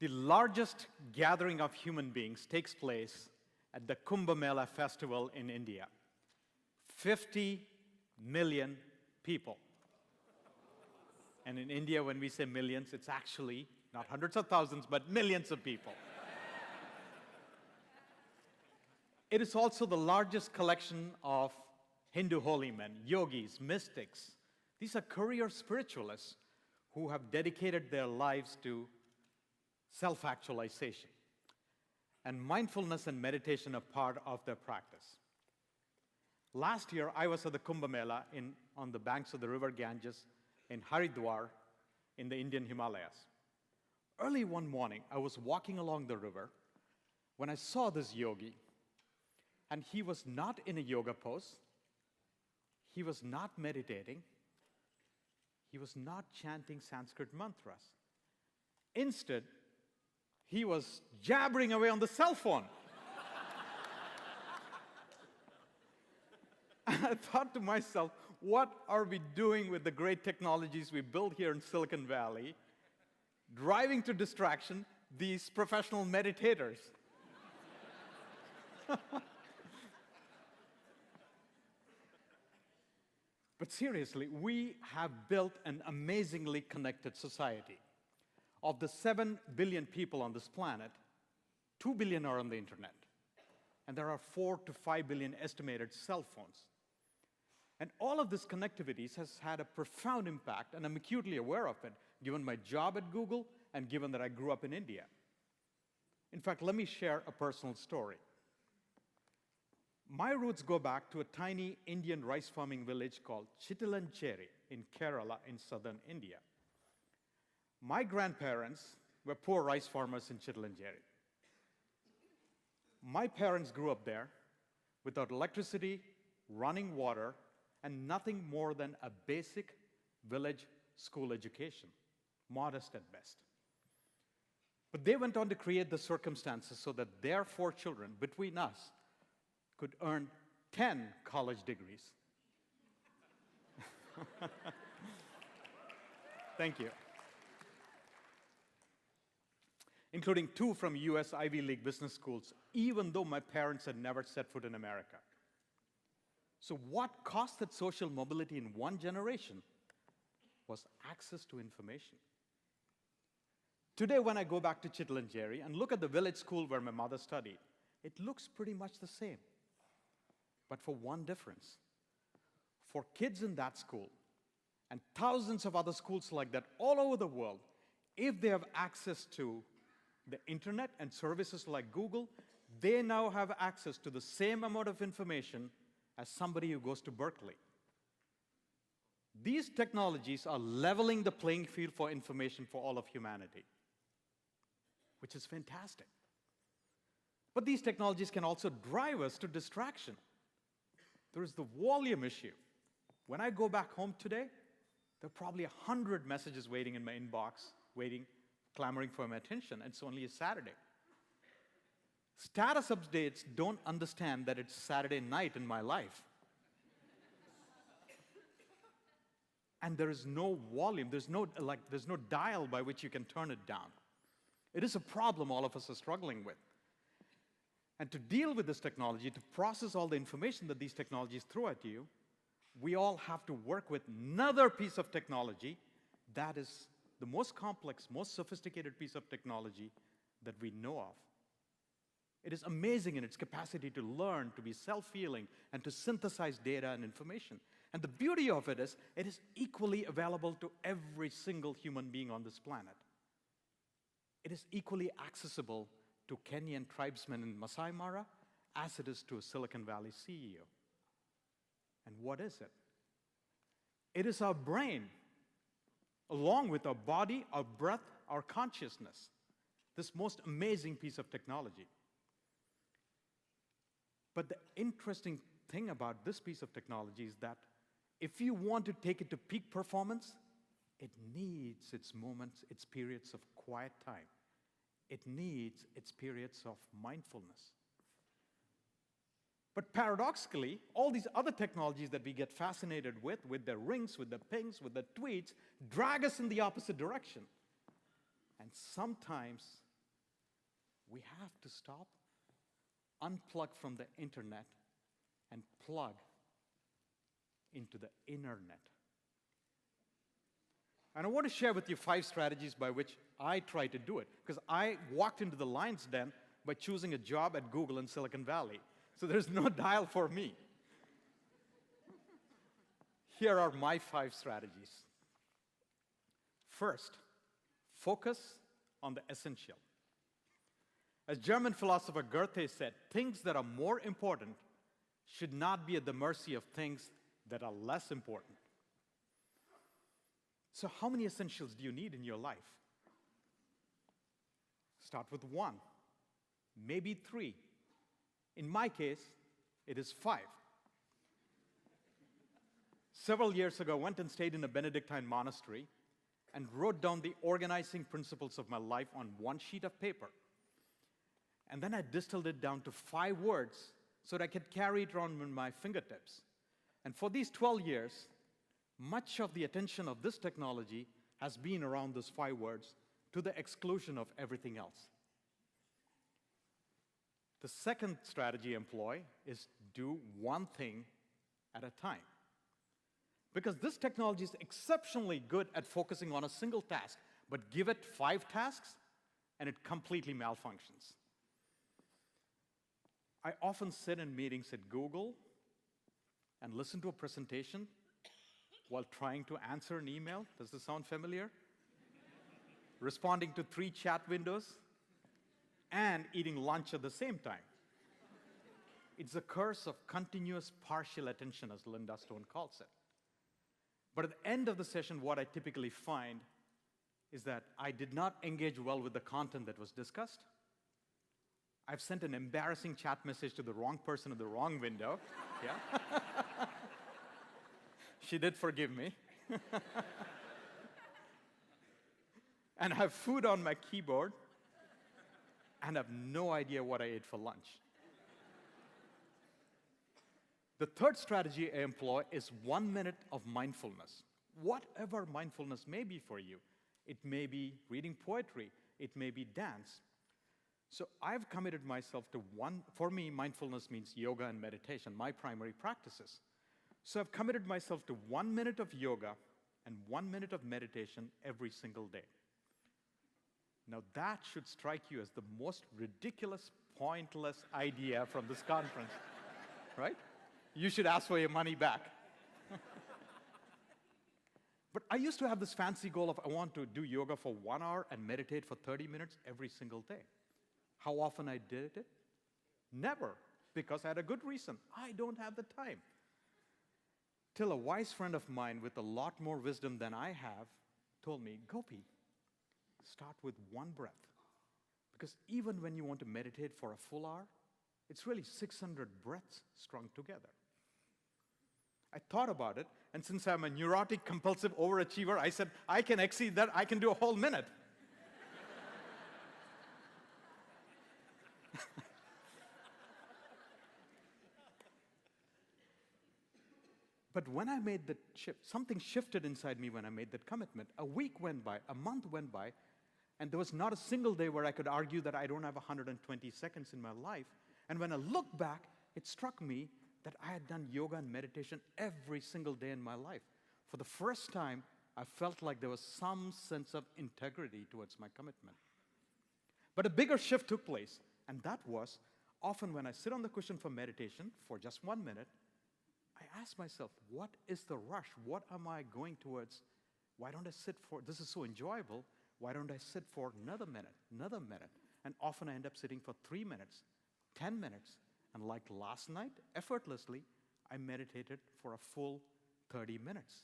The largest gathering of human beings takes place at the Kumbh Mela festival in India. 50 million people. And in India, when we say millions, it's actually not hundreds of thousands, but millions of people. It is also the largest collection of Hindu holy men, yogis, mystics. These are career spiritualists who have dedicated their lives to self-actualization. And mindfulness and meditation are part of their practice. Last year, I was at the Kumbh Mela on the banks of the river Ganges in Haridwar in the Indian Himalayas. Early one morning, I was walking along the river when I saw this yogi, and he was not in a yoga pose. He was not meditating. He was not chanting Sanskrit mantras. Instead, he was jabbering away on the cell phone. And I thought to myself, what are we doing with the great technologies we built here in Silicon Valley, driving to distraction these professional meditators? But seriously, we have built an amazingly connected society. Of the 7 billion people on this planet, 2 billion are on the internet. And there are 4 to 5 billion estimated cell phones. And all of this connectivity has had a profound impact, and I'm acutely aware of it, given my job at Google and given that I grew up in India. In fact, let me share a personal story. My roots go back to a tiny Indian rice farming village called Chittilancheri in Kerala in southern India. My grandparents were poor rice farmers in Chittilancheri. My parents grew up there without electricity, running water, and nothing more than a basic village school education, modest at best. But they went on to create the circumstances so that their 4 children, between us, could earn 10 college degrees. Thank you. Including 2 from US Ivy League business schools, even though my parents had never set foot in America. So what costed social mobility in one generation was access to information. Today, when I go back to Chittilancheri and look at the village school where my mother studied, it looks pretty much the same. But for one difference. For kids in that school, and thousands of other schools like that all over the world, if they have access to the internet and services like Google, they now have access to the same amount of information as somebody who goes to Berkeley. These technologies are leveling the playing field for information for all of humanity, which is fantastic. But these technologies can also drive us to distraction. There is the volume issue. When I go back home today, there are probably 100 messages waiting in my inbox, clamoring for my attention, and it's only a Saturday. Status updates don't understand that it's Saturday night in my life. And there is no volume, there's no dial by which you can turn it down. It is a problem all of us are struggling with. And to deal with this technology, to process all the information that these technologies throw at you, we all have to work with another piece of technology that is the most complex, most sophisticated piece of technology that we know of. It is amazing in its capacity to learn, to be self-healing, and to synthesize data and information. And the beauty of it is equally available to every single human being on this planet. It is equally accessible to Kenyan tribesmen in Masai Mara as it is to a Silicon Valley CEO. And what is it? It is our brain, along with our body, our breath, our consciousness, this most amazing piece of technology. But the interesting thing about this piece of technology is that if you want to take it to peak performance, it needs its moments, its periods of quiet time. It needs its periods of mindfulness. But paradoxically, all these other technologies that we get fascinated with their rings, with their pings, with their tweets, drag us in the opposite direction. And sometimes we have to stop, unplug from the internet, and plug into the internet. And I want to share with you 5 strategies by which I try to do it, because I walked into the lion's den by choosing a job at Google in Silicon Valley. So there's no dial for me. Here are my 5 strategies. First, focus on the essential. As German philosopher Goethe said, things that are more important should not be at the mercy of things that are less important. So how many essentials do you need in your life? Start with 1, maybe 3. In my case, it is 5. Several years ago, I went and stayed in a Benedictine monastery and wrote down the organizing principles of my life on 1 sheet of paper. And then I distilled it down to 5 words so that I could carry it around with my fingertips. And for these 12 years, much of the attention of this technology has been around those 5 words to the exclusion of everything else. The second strategy I employ is do one thing at a time. Because this technology is exceptionally good at focusing on a single task, but give it 5 tasks, and it completely malfunctions. I often sit in meetings at Google and listen to a presentation while trying to answer an email. Does this sound familiar? Responding to 3 chat windows and eating lunch at the same time. It's a curse of continuous partial attention, as Linda Stone calls it. But at the end of the session, what I typically find is that I did not engage well with the content that was discussed. I've sent an embarrassing chat message to the wrong person in the wrong window. Yeah. She did forgive me. And I have food on my keyboard and have no idea what I ate for lunch. The third strategy I employ is 1 minute of mindfulness. Whatever mindfulness may be for you. It may be reading poetry. It may be dance. So I've committed myself to for me, mindfulness means yoga and meditation, my primary practices. So I've committed myself to 1 minute of yoga and 1 minute of meditation every single day. Now that should strike you as the most ridiculous, pointless idea from this conference, right? You should ask for your money back. But I used to have this fancy goal of I want to do yoga for 1 hour and meditate for 30 minutes every single day. How often I did it? Never, because I had a good reason. I don't have the time. Till a wise friend of mine with a lot more wisdom than I have told me, Gopi, start with 1 breath. Because even when you want to meditate for a full hour, it's really 600 breaths strung together. I thought about it, and since I'm a neurotic, compulsive overachiever, I said, I can exceed that. I can do a whole minute. But when I made that shift, something shifted inside me when I made that commitment. A week went by, a month went by, and there was not a single day where I could argue that I don't have 120 seconds in my life. And when I look back, it struck me that I had done yoga and meditation every single day in my life. For the first time, I felt like there was some sense of integrity towards my commitment. But a bigger shift took place, and that was often when I sit on the cushion for meditation for just 1 minute, I ask myself, what is the rush? What am I going towards? Why don't I sit for, this is so enjoyable, why don't I sit for another minute? And often I end up sitting for 3 minutes, 10 minutes, and like last night, effortlessly, I meditated for a full 30 minutes.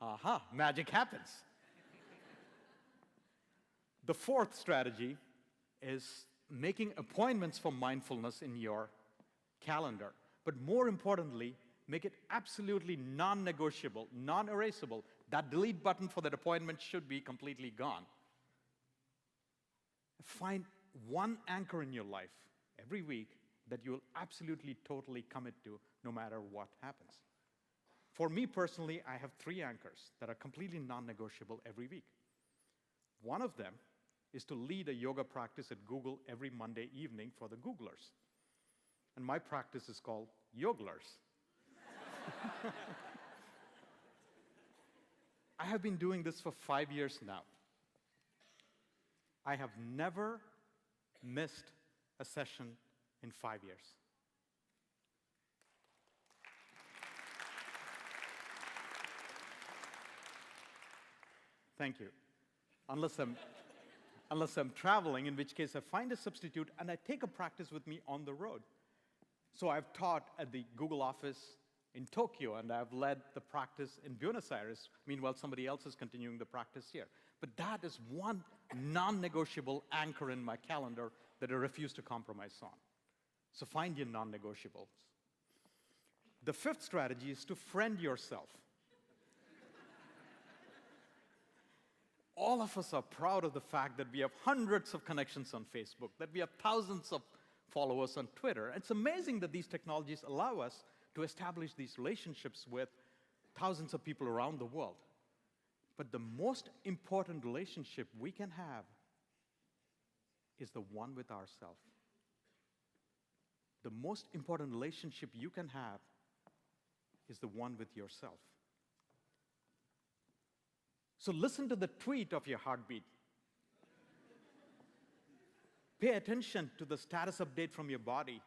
Aha, magic happens. The fourth strategy is making appointments for mindfulness in your calendar. But more importantly, make it absolutely non-negotiable, non-erasable. That delete button for that appointment should be completely gone. Find 1 anchor in your life every week that you'll absolutely, totally commit to no matter what happens. For me personally, I have 3 anchors that are completely non-negotiable every week. One of them is to lead a yoga practice at Google every Monday evening for the Googlers. And my practice is called Yoglers. I have been doing this for 5 years now. I have never missed a session in 5 years. Thank you. Unless I'm traveling, in which case I find a substitute and I take a practice with me on the road. So I've taught at the Google office in Tokyo, and I've led the practice in Buenos Aires. Meanwhile, somebody else is continuing the practice here. But that is one non-negotiable anchor in my calendar that I refuse to compromise on. So find your non-negotiables. The fifth strategy is to friend yourself. All of us are proud of the fact that we have hundreds of connections on Facebook, that we have thousands of followers on Twitter. It's amazing that these technologies allow us to establish these relationships with thousands of people around the world. But the most important relationship we can have is the one with ourselves. The most important relationship you can have is the one with yourself. So listen to the tweet of your heartbeat. Pay attention to the status update from your body.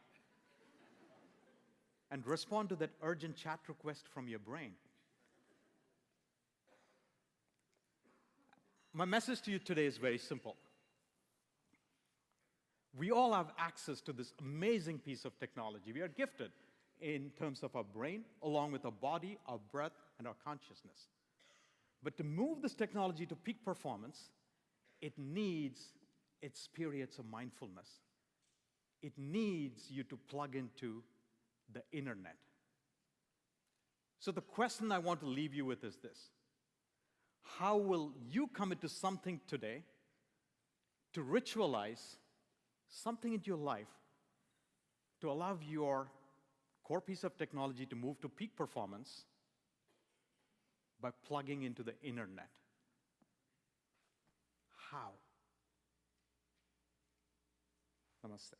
And respond to that urgent chat request from your brain. My message to you today is very simple. We all have access to this amazing piece of technology. We are gifted in terms of our brain, along with our body, our breath, and our consciousness. But to move this technology to peak performance, it needs its periods of mindfulness. It needs you to plug into the internet. So the question I want to leave you with is this: how will you commit to something today to ritualize something into your life to allow your core piece of technology to move to peak performance by plugging into the internet? How? Namaste.